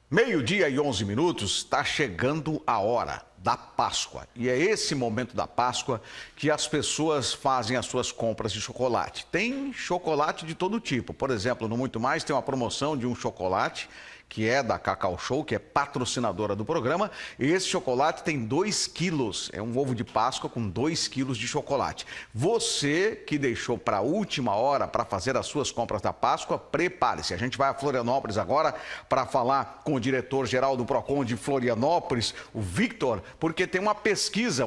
Meio-dia e 11 minutos, está chegando a hora da Páscoa. E é esse momento da Páscoa que as pessoas fazem as suas compras de chocolate. Tem chocolate de todo tipo. Por exemplo, no Muito Mais tem uma promoção de um chocolate que é da Cacau Show, que é patrocinadora do programa. E esse chocolate tem 2 quilos. É um ovo de Páscoa com 2 quilos de chocolate. Você que deixou para a última hora para fazer as suas compras da Páscoa, prepare-se. A gente vai a Florianópolis agora para falar com o diretor-geral do Procon de Florianópolis, o Victor, porque tem uma pesquisa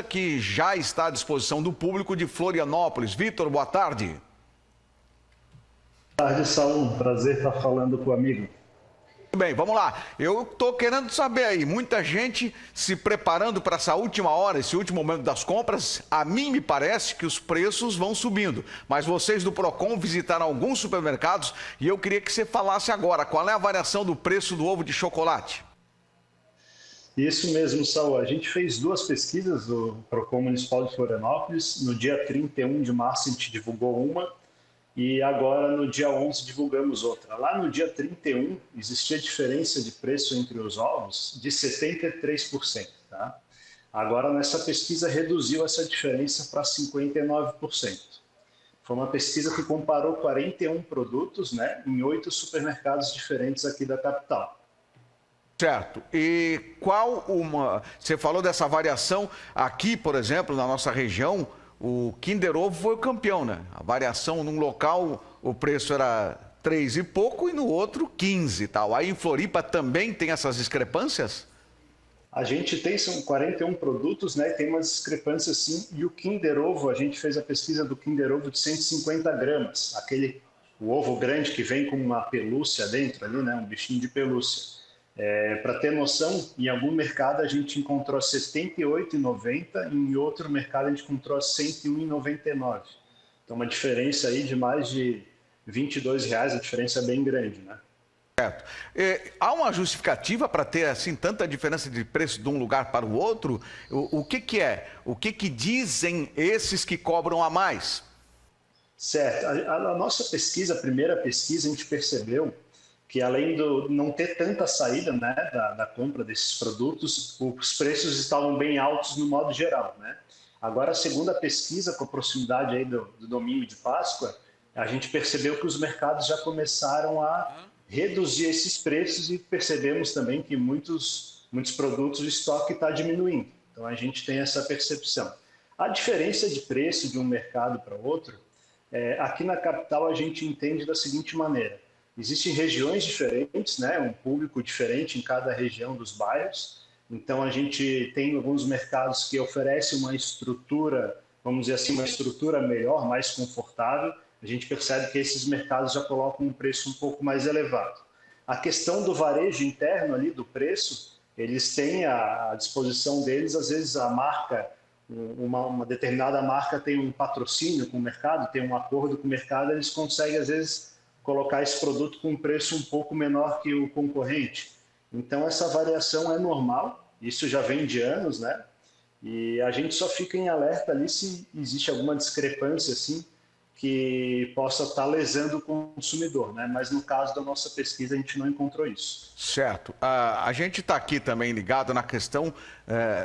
que já está à disposição do público de Florianópolis. Victor, boa tarde. Boa tarde, Saúl. Prazer estar falando com o amigo. Bem, vamos lá. Eu estou querendo saber aí, muita gente se preparando para essa última hora, esse último momento das compras. A mim me parece que os preços vão subindo, mas vocês do Procon visitaram alguns supermercados e eu queria que você falasse agora, qual é a variação do preço do ovo de chocolate? Isso mesmo, Saúl. A gente fez 2 pesquisas do Procon Municipal de Florianópolis. No dia 31 de março a gente divulgou uma e agora no dia 11 divulgamos outra. Lá no dia 31 existia diferença de preço entre os ovos de 73%. Tá? Agora nessa pesquisa reduziu essa diferença para 59%. Foi uma pesquisa que comparou 41 produtos, né, em 8 supermercados diferentes aqui da capital. Certo. E você falou dessa variação aqui, por exemplo, na nossa região, o Kinder Ovo foi o campeão, né? A variação num local, o preço era 3 e pouco e no outro 15 e tal. Aí em Floripa também tem essas discrepâncias? A gente tem, são 41 produtos, né? Tem umas discrepâncias sim. E o Kinder Ovo, a gente fez a pesquisa do Kinder Ovo de 150 gramas. O ovo grande que vem com uma pelúcia dentro ali, né? Um bichinho de pelúcia. Para ter noção, em algum mercado a gente encontrou R$ 78,90 e em outro mercado a gente encontrou R$ 101,99. Então uma diferença aí de mais de R$ 22, a diferença é bem grande, né? Certo. Há uma justificativa para ter assim tanta diferença de preço de um lugar para o outro? O que que é? O que que dizem esses que cobram a mais? Certo. A nossa pesquisa, a primeira pesquisa, a gente percebeu que além de não ter tanta saída, né, da compra desses produtos, os preços estavam bem altos no modo geral, né? Agora, a segunda pesquisa, com a proximidade aí do domingo de Páscoa, a gente percebeu que os mercados já começaram a reduzir esses preços e percebemos também que muitos produtos o estoque está diminuindo. Então, a gente tem essa percepção. A diferença de preço de um mercado para outro, aqui na capital a gente entende da seguinte maneira: existem regiões diferentes, né? Um público diferente em cada região dos bairros. Então, a gente tem alguns mercados que oferecem uma estrutura, vamos dizer assim, uma estrutura melhor, mais confortável. A gente percebe que esses mercados já colocam um preço um pouco mais elevado. A questão do varejo interno ali, do preço, eles têm à disposição deles, às vezes a marca, uma determinada marca tem um patrocínio com o mercado, tem um acordo com o mercado, eles conseguem, às vezes, colocar esse produto com um preço um pouco menor que o concorrente. Então, essa variação é normal, isso já vem de anos, né? E a gente só fica em alerta ali se existe alguma discrepância, assim, que possa estar lesando o consumidor, né? Mas no caso da nossa pesquisa a gente não encontrou isso. Certo. A gente está aqui também ligado na questão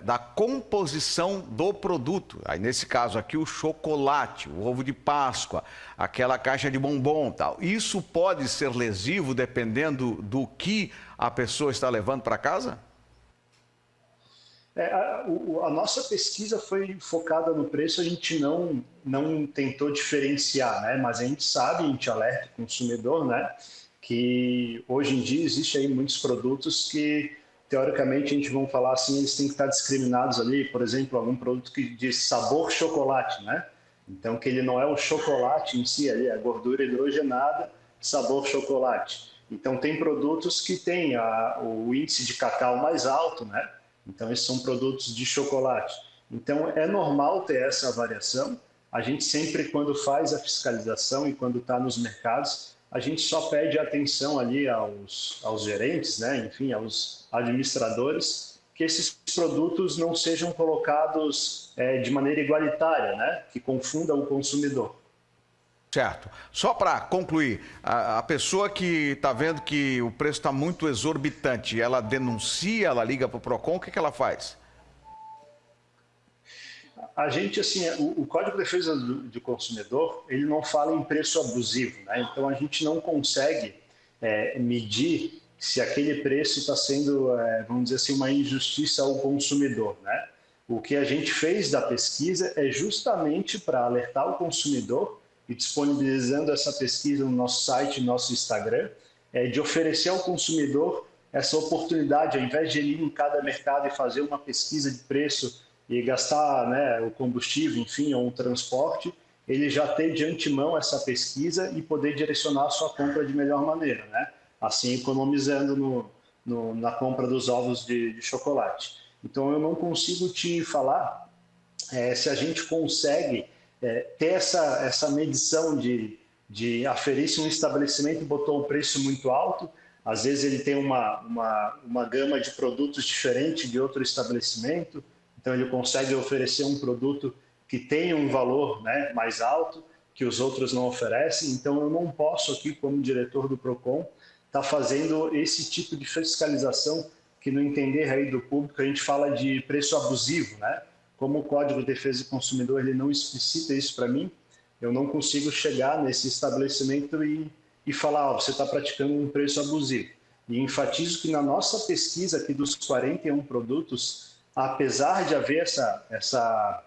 da composição do produto. Aí, nesse caso aqui, o chocolate, o ovo de Páscoa, aquela caixa de bombom, tal. Isso pode ser lesivo dependendo do que a pessoa está levando para casa? A nossa pesquisa foi focada no preço, a gente não tentou diferenciar, né? Mas a gente sabe, a gente alerta o consumidor, né? Que hoje em dia existe aí muitos produtos que, teoricamente, a gente vai falar assim, eles têm que estar discriminados ali, por exemplo, algum produto que diz sabor chocolate, né? Então, que ele não é o chocolate em si, ali, é a gordura hidrogenada, sabor chocolate. Então, tem produtos que têm o índice de cacau mais alto, né? Então, esses são produtos de chocolate. Então, é normal ter essa variação. A gente sempre, quando faz a fiscalização e quando está nos mercados, a gente só pede atenção ali aos gerentes, né? Enfim, aos administradores, que esses produtos não sejam colocados de maneira igualitária, né? Que confunda o consumidor. Certo. Só para concluir, a pessoa que está vendo que o preço está muito exorbitante, ela denuncia, ela liga para o PROCON, o que ela faz? A gente, assim, o Código de Defesa do Consumidor, ele não fala em preço abusivo, né? Então a gente não consegue medir se aquele preço está sendo, vamos dizer assim, uma injustiça ao consumidor, né? O que a gente fez da pesquisa é justamente para alertar o consumidor e disponibilizando essa pesquisa no nosso site, no nosso Instagram, de oferecer ao consumidor essa oportunidade, ao invés de ele ir em cada mercado e fazer uma pesquisa de preço e gastar, né, o combustível, enfim, ou o transporte, ele já ter de antemão essa pesquisa e poder direcionar a sua compra de melhor maneira, né? Assim economizando na compra dos ovos de chocolate. Então eu não consigo te falar se a gente consegue ter essa medição de aferir se um estabelecimento botou o preço muito alto, às vezes ele tem uma gama de produtos diferente de outro estabelecimento, então ele consegue oferecer um produto que tenha um valor, né, mais alto, que os outros não oferecem. Então eu não posso aqui, como diretor do PROCON, estar fazendo esse tipo de fiscalização que, no entender aí do público, a gente fala de preço abusivo, né? Como o Código de Defesa do Consumidor ele não explicita isso para mim, eu não consigo chegar nesse estabelecimento e falar, você está praticando um preço abusivo. E enfatizo que na nossa pesquisa aqui dos 41 produtos, apesar de haver essa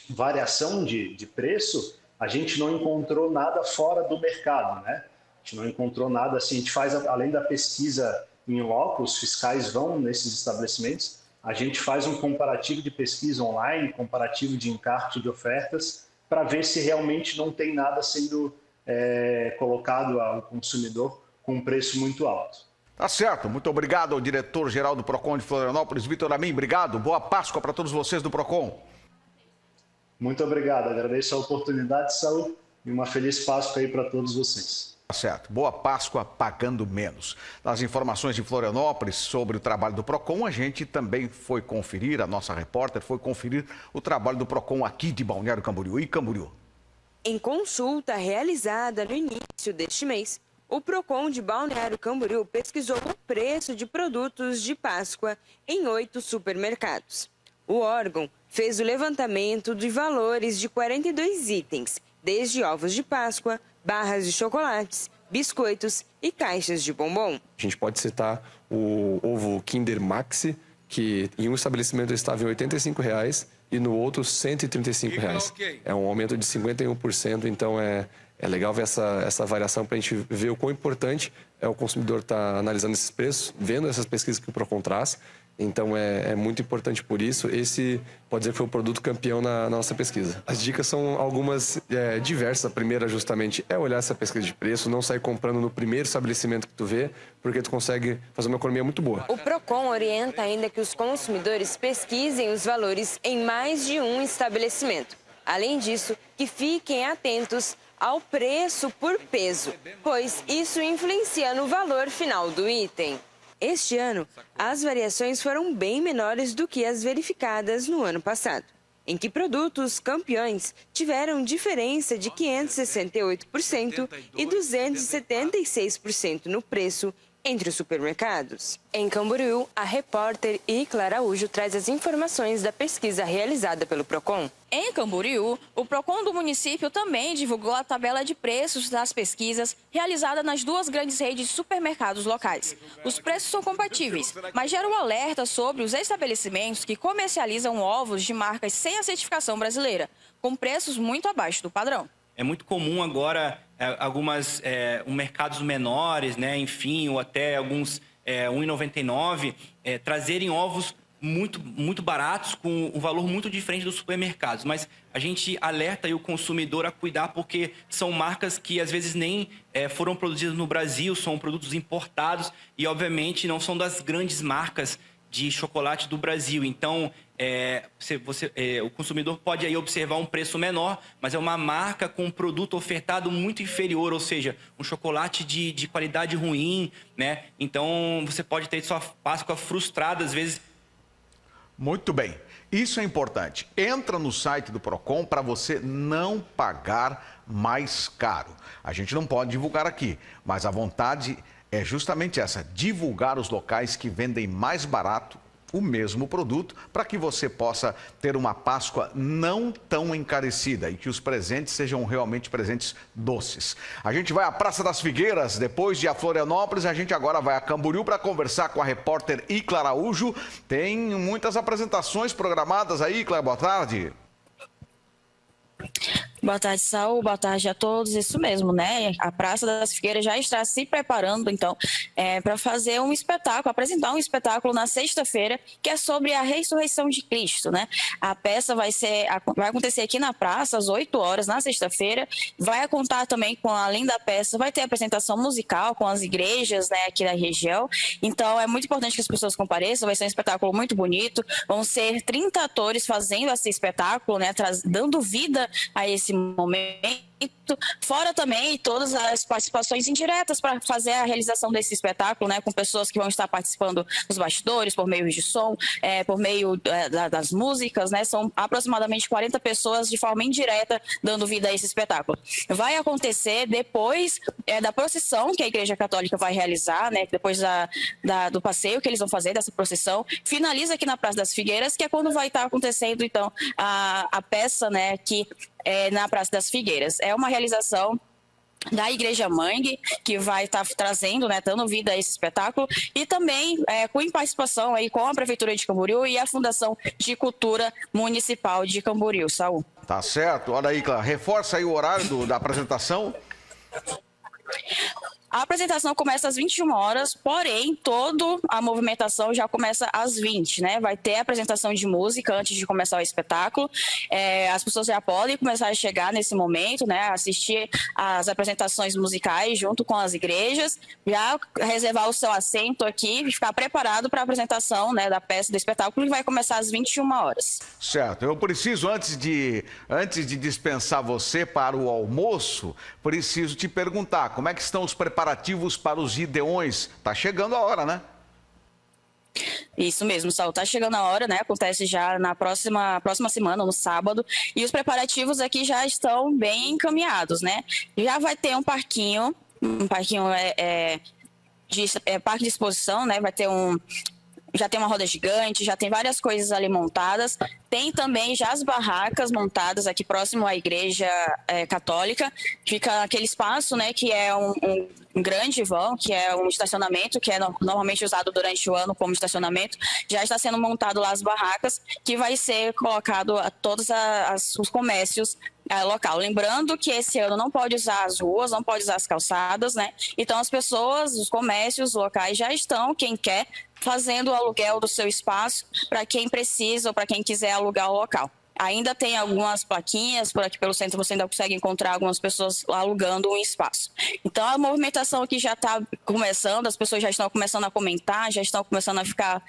variação de preço, a gente não encontrou nada fora do mercado, né? A gente não encontrou nada assim, a gente faz, além da pesquisa em loco, os fiscais vão nesses estabelecimentos, a gente faz um comparativo de pesquisa online, comparativo de encarte de ofertas, para ver se realmente não tem nada sendo colocado ao consumidor com um preço muito alto. Tá certo. Muito obrigado ao diretor-geral do PROCON de Florianópolis, Vitor Amin. Obrigado. Boa Páscoa para todos vocês do PROCON. Muito obrigado. Agradeço a oportunidade, Saúl, e uma feliz Páscoa aí para todos vocês. Tá certo. Boa Páscoa pagando menos. Nas informações de Florianópolis sobre o trabalho do PROCON, a gente também foi conferir, a nossa repórter foi conferir o trabalho do PROCON aqui de Balneário Camboriú e Camboriú. Em consulta realizada no início deste mês, o PROCON de Balneário Camboriú pesquisou o preço de produtos de Páscoa em 8 supermercados. O órgão fez o levantamento de valores de 42 itens, desde ovos de Páscoa, barras de chocolates, biscoitos e caixas de bombom. A gente pode citar o ovo Kinder Maxi, que em um estabelecimento estava em R$ 85,00 e no outro R$ 135,00. É um aumento de 51%, então é legal ver essa variação para a gente ver o quão importante é o consumidor estar analisando esses preços, vendo essas pesquisas que o PROCON traz. Então é muito importante por isso. Esse pode dizer que foi o produto campeão na nossa pesquisa. As dicas são algumas diversas. A primeira justamente é olhar essa pesquisa de preço, não sair comprando no primeiro estabelecimento que tu vê, porque tu consegue fazer uma economia muito boa. O PROCON orienta ainda que os consumidores pesquisem os valores em mais de um estabelecimento. Além disso, que fiquem atentos ao preço por peso, pois isso influencia no valor final do item. Este ano, as variações foram bem menores do que as verificadas no ano passado, em que produtos campeões tiveram diferença de 568% e 276% no preço entre os supermercados. Em Camboriú, a repórter Icla Araújo traz as informações da pesquisa realizada pelo PROCON. Em Camboriú, o PROCON do município também divulgou a tabela de preços das pesquisas realizada nas 2 grandes redes de supermercados locais. Os preços são compatíveis, mas geram um alerta sobre os estabelecimentos que comercializam ovos de marcas sem a certificação brasileira, com preços muito abaixo do padrão. É muito comum agora algumas mercados menores, né, enfim, ou até alguns R$ 1,99, trazerem ovos muito baratos, com um valor muito diferente dos supermercados. Mas a gente alerta aí o consumidor a cuidar, porque são marcas que às vezes nem foram produzidas no Brasil, são produtos importados e, obviamente, não são das grandes marcas de chocolate do Brasil. Então, o consumidor pode aí observar um preço menor, mas é uma marca com um produto ofertado muito inferior, ou seja, um chocolate de qualidade ruim, né? Então, você pode ter sua Páscoa frustrada, às vezes. Muito bem, isso é importante. Entra no site do Procon para você não pagar mais caro. A gente não pode divulgar aqui, mas a vontade é justamente essa, divulgar os locais que vendem mais barato o mesmo produto, para que você possa ter uma Páscoa não tão encarecida e que os presentes sejam realmente presentes doces. A gente vai à Praça das Figueiras, depois de a Florianópolis, a gente agora vai a Camboriú para conversar com a repórter Icla Araújo. Tem muitas apresentações programadas aí, Icla, boa tarde. Boa tarde, Saul. Boa tarde a todos. Isso mesmo, né? A Praça das Figueiras já está se preparando, então, para fazer um espetáculo, apresentar um espetáculo na sexta-feira, que é sobre a ressurreição de Cristo, né? A peça vai acontecer aqui na praça, às 8 horas, na sexta-feira. Vai contar também com, além da peça, vai ter apresentação musical com as igrejas, né, aqui da região. Então, é muito importante que as pessoas compareçam. Vai ser um espetáculo muito bonito. Vão ser 30 atores fazendo esse espetáculo, né, dando vida a esse momento. Fora também todas as participações indiretas para fazer a realização desse espetáculo, né, com pessoas que vão estar participando dos bastidores, por meio de som, por meio das músicas, né, são aproximadamente 40 pessoas de forma indireta dando vida a esse espetáculo. Vai acontecer depois da procissão que a Igreja Católica vai realizar, né, depois do passeio que eles vão fazer dessa procissão, finaliza aqui na Praça das Figueiras, que é quando vai estar acontecendo, então, a peça, né, que na Praça das Figueiras. É uma realização da Igreja Mangue, que vai estar trazendo, né, dando vida a esse espetáculo, e também com participação aí com a Prefeitura de Camboriú e a Fundação de Cultura Municipal de Camboriú. Saúl. Tá certo. Olha aí, Clara, reforça aí o horário da apresentação. A apresentação começa às 21 horas, porém, toda a movimentação já começa às 20, né? Vai ter a apresentação de música antes de começar o espetáculo. As pessoas já podem começar a chegar nesse momento, né? Assistir às apresentações musicais junto com as igrejas, já reservar o seu assento aqui e ficar preparado para a apresentação, né, da peça do espetáculo, que vai começar às 21 horas. Certo. Eu preciso, antes de dispensar você para o almoço, preciso te perguntar, como é que estão os preparativos para os Gideões? Tá chegando a hora, né? Isso mesmo, Saul, tá chegando a hora, né? Acontece já na próxima semana, no sábado, e os preparativos aqui já estão bem encaminhados, né? Já vai ter um parquinho parque de exposição, né? Já tem uma roda gigante, já tem várias coisas ali montadas. Tem também já as barracas montadas aqui próximo à Igreja Católica. Fica aquele espaço, né, que é um grande vão, que é um estacionamento, que é normalmente usado durante o ano como estacionamento. Já está sendo montado lá as barracas, que vai ser colocado a todos os comércios local. Lembrando que esse ano não pode usar as ruas, não pode usar as calçadas, né? Então as pessoas, os comércios locais já estão, quem quer, fazendo o aluguel do seu espaço para quem precisa ou para quem quiser alugar o local. Ainda tem algumas plaquinhas, por aqui pelo centro você ainda consegue encontrar algumas pessoas alugando um espaço. Então a movimentação aqui já está começando, as pessoas já estão começando a comentar, já estão começando a ficar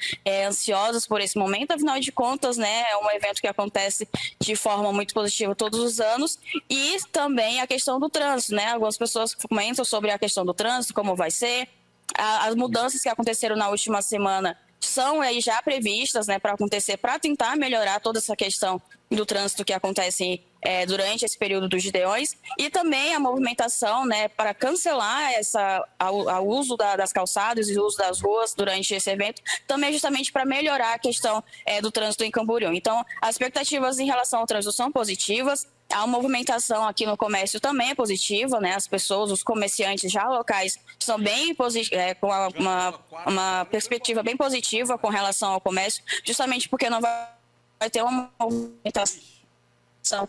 ansiosas por esse momento, afinal de contas, né, é um evento que acontece de forma muito positiva todos os anos. E também a questão do trânsito, né? Algumas pessoas comentam sobre a questão do trânsito, como vai ser. As mudanças que aconteceram na última semana são aí já previstas, né, para acontecer, para tentar melhorar toda essa questão do trânsito que acontece durante esse período dos Gideões, e também a movimentação, né, para cancelar o uso das calçadas e o uso das ruas durante esse evento, também justamente para melhorar a questão do trânsito em Camboriú. Então, as expectativas em relação ao trânsito são positivas. A movimentação aqui no comércio também é positiva, né? As pessoas, os comerciantes já locais são bem com uma perspectiva bem positiva com relação ao comércio, justamente porque não vai ter uma movimentação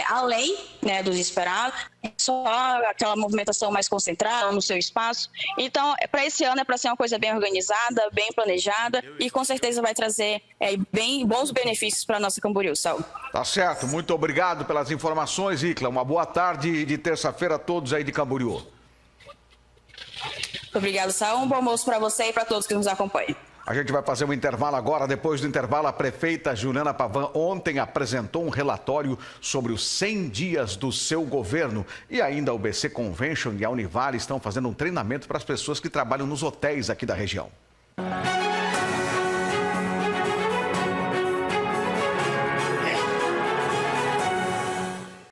além, né, dos esperados, só aquela movimentação mais concentrada no seu espaço. Então, para esse ano é para ser uma coisa bem organizada, bem planejada e com certeza vai trazer bem bons benefícios para a nossa Camboriú, Saúl. Tá certo, muito obrigado pelas informações, Icla. Uma boa tarde de terça-feira a todos aí de Camboriú. Obrigado, Saúl. Um bom almoço para você e para todos que nos acompanham. A gente vai fazer um intervalo agora. Depois do intervalo, a prefeita Juliana Pavan ontem apresentou um relatório sobre os 100 dias do seu governo. E ainda o BC Convention e a Univale estão fazendo um treinamento para as pessoas que trabalham nos hotéis aqui da região.